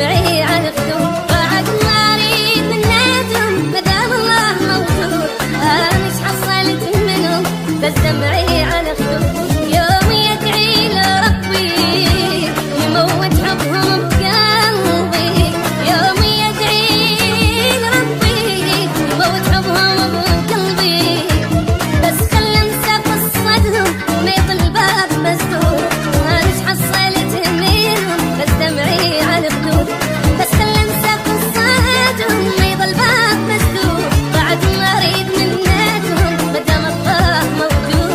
دمعي على خدود بعد ما اريد مناتهم مدام الله موجود انا مش حصلت منهم بس دمعي على خدود يوم يدعي لربي يموت حبهم بقلبي يوم يدعي لربي يموت حبهم بقلبي بس خل انسى قصتهم ما يضل باب مسدود انا مش حصلت منهم بس دمعي على خدود بس خل انسى قصتهم ما يضل باب مسدود بعد ما اريد مناتهم مدام الله موجود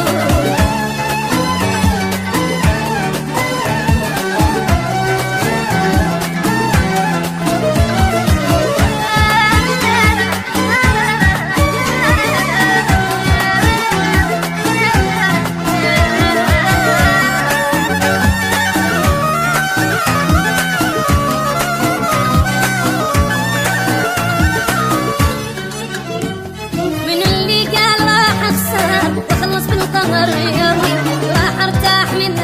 من اللي قال راح اخسر واخلص بالقهر يومي راح ارتاح من